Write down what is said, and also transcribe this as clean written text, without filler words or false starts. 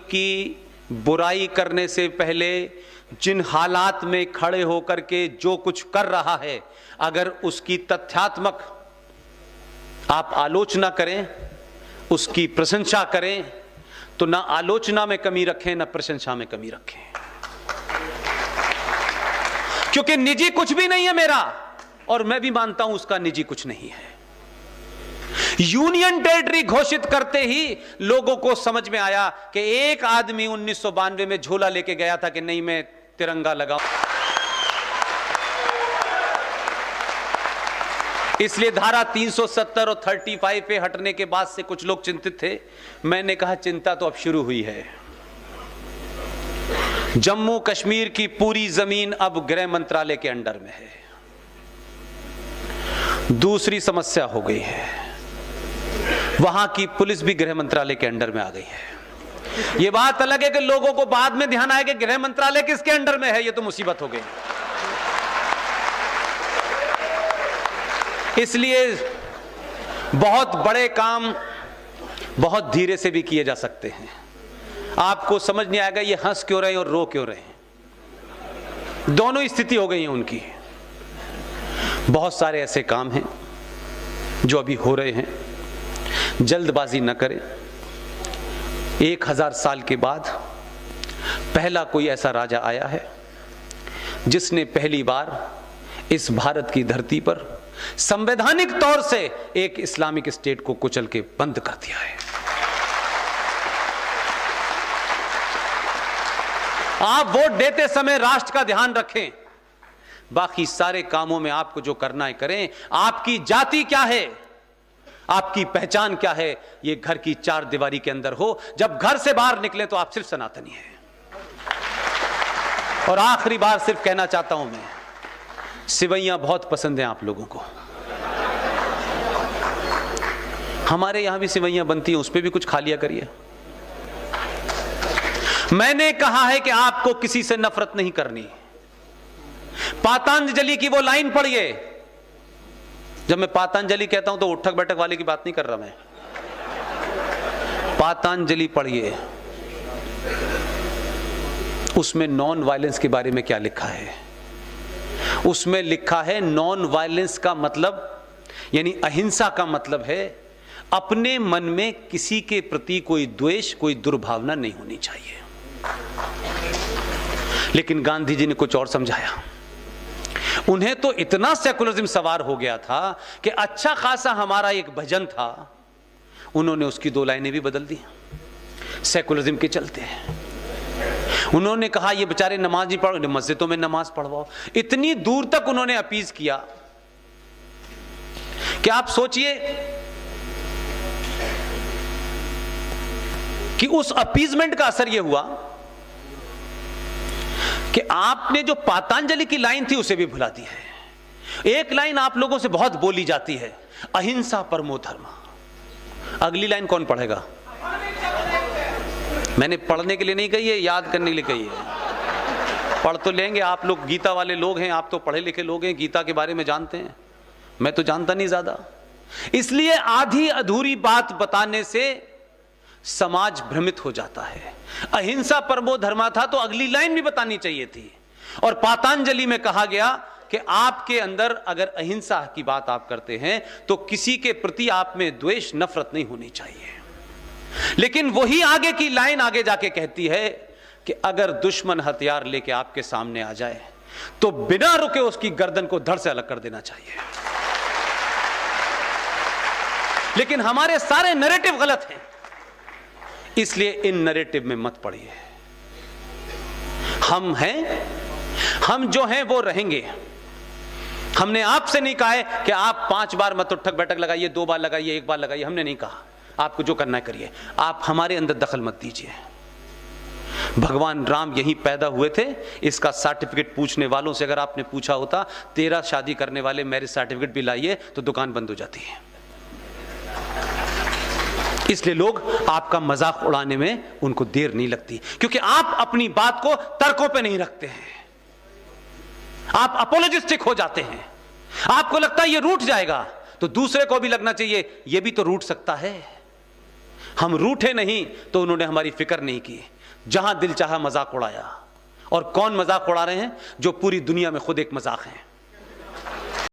की बुराई करने से पहले जिन हालात में खड़े होकर के जो कुछ कर रहा है, अगर उसकी तथ्यात्मक आप आलोचना करें, उसकी प्रशंसा करें, तो ना आलोचना में कमी रखें ना प्रशंसा में कमी रखें, क्योंकि निजी कुछ भी नहीं है मेरा, और मैं भी मानता हूं उसका निजी कुछ नहीं है। यूनियन टेरिटरी घोषित करते ही लोगों को समझ में आया कि एक आदमी 1992 में झोला लेके गया था कि नहीं मैं तिरंगा लगाऊं, इसलिए धारा 370 और 35 पे हटने के बाद से कुछ लोग चिंतित थे। मैंने कहा चिंता तो अब शुरू हुई है। जम्मू कश्मीर की पूरी जमीन अब गृह मंत्रालय के अंडर में है। दूसरी समस्या हो गई है, वहां की पुलिस भी गृह मंत्रालय के अंडर में आ गई है। यह बात अलग है कि लोगों को बाद में ध्यान आया कि गृह मंत्रालय किसके अंडर में है, यह तो मुसीबत हो गई। इसलिए बहुत बड़े काम बहुत धीरे से भी किए जा सकते हैं। आपको समझ नहीं आएगा ये हंस क्यों रहे हैं और रो क्यों रहे हैं, दोनों ही स्थिति हो गई है उनकी। बहुत सारे ऐसे काम हैं जो अभी हो रहे हैं, जल्दबाजी न करें। 1000 साल के बाद पहला कोई ऐसा राजा आया है जिसने पहली बार इस भारत की धरती पर संवैधानिक तौर से एक इस्लामिक स्टेट को कुचल के बंद कर दिया है। आप वोट देते समय राष्ट्र का ध्यान रखें, बाकी सारे कामों में आपको जो करना है करें। आपकी जाति क्या है, आपकी पहचान क्या है, ये घर की 4 दीवारी के अंदर हो। जब घर से बाहर निकले तो आप सिर्फ सनातनी हैं। और आखिरी बार सिर्फ कहना चाहता हूं मैं, सिवैयां बहुत पसंद हैं आप लोगों को। हमारे यहां भी सिवैयां बनती हैं, उस पर भी कुछ खा लिया करिए। मैंने कहा है कि आपको किसी से नफरत नहीं करनी। पातंजलि की वो लाइन पढ़िए। जब मैं पातंजलि कहता हूं तो उठक बैठक वाले की बात नहीं कर रहा मैं। पातंजलि पढ़िए, उसमें नॉन वायलेंस के बारे में क्या लिखा है। उसमें लिखा है नॉन वायलेंस का मतलब यानी अहिंसा का मतलब है अपने मन में किसी के प्रति कोई द्वेष, कोई दुर्भावना नहीं होनी चाहिए। लेकिन गांधी जी ने कुछ और समझाया। उन्हें तो इतना सेकुलरिज्म सवार हो गया था कि अच्छा खासा हमारा एक भजन था, उन्होंने उसकी 2 लाइनें भी बदल दी सेकुलरिज्म के चलते। उन्होंने कहा ये बेचारे नमाज नहीं पढ़ो, मस्जिदों में नमाज पढ़वाओ। इतनी दूर तक उन्होंने अपीज किया कि आप सोचिए कि उस अपीजमेंट का असर यह हुआ कि आपने जो पातंजलि की लाइन थी उसे भी भुला दी है। एक लाइन आप लोगों से बहुत बोली जाती है, अहिंसा परमो धर्म। अगली लाइन कौन पढ़ेगा? मैंने पढ़ने के लिए नहीं कही है, याद करने के लिए कही है। पढ़ तो लेंगे आप लोग, गीता वाले लोग हैं, आप तो पढ़े लिखे लोग हैं, गीता के बारे में जानते हैं। मैं तो जानता नहीं ज्यादा। इसलिए आधी अधूरी बात बताने से समाज भ्रमित हो जाता है। अहिंसा परमो धर्मा था तो अगली लाइन भी बतानी चाहिए थी। और पातंजलि में कहा गया कि आपके अंदर अगर अहिंसा की बात आप करते हैं तो किसी के प्रति आप में द्वेष, नफरत नहीं होनी चाहिए। लेकिन वही आगे की लाइन आगे जाके कहती है कि अगर दुश्मन हथियार लेके आपके सामने आ जाए तो बिना रुके उसकी गर्दन को धड़ से अलग कर देना चाहिए। लेकिन हमारे सारे नैरेटिव गलत हैं, इसलिए इन नैरेटिव में मत पड़िए। हम हैं, हम जो हैं वो रहेंगे। हमने आपसे नहीं कहा है कि आप 5 बार मत उठक बैठक लगाइए, 2 बार लगाइए, 1 बार लगाइए। हमने नहीं कहा। आपको जो करना है करिए, आप हमारे अंदर दखल मत दीजिए। भगवान राम यहीं पैदा हुए थे। इसका सर्टिफिकेट पूछने वालों से अगर आपने पूछा होता 13 शादी करने वाले मैरिज सर्टिफिकेट भी लाइए, तो दुकान बंद हो जाती है। इसलिए लोग आपका मजाक उड़ाने में उनको देर नहीं लगती, क्योंकि आप अपनी बात को तर्कों पे नहीं रखते हैं। आप अपोलोजिस्टिक हो जाते हैं। आपको लगता है ये रूठ जाएगा, तो दूसरे को भी लगना चाहिए ये भी तो रूठ सकता है। हम रूठे नहीं तो उन्होंने हमारी फिक्र नहीं की, जहां दिल चाहा मजाक उड़ाया। और कौन मजाक उड़ा रहे हैं? जो पूरी दुनिया में खुद एक मजाक हैं।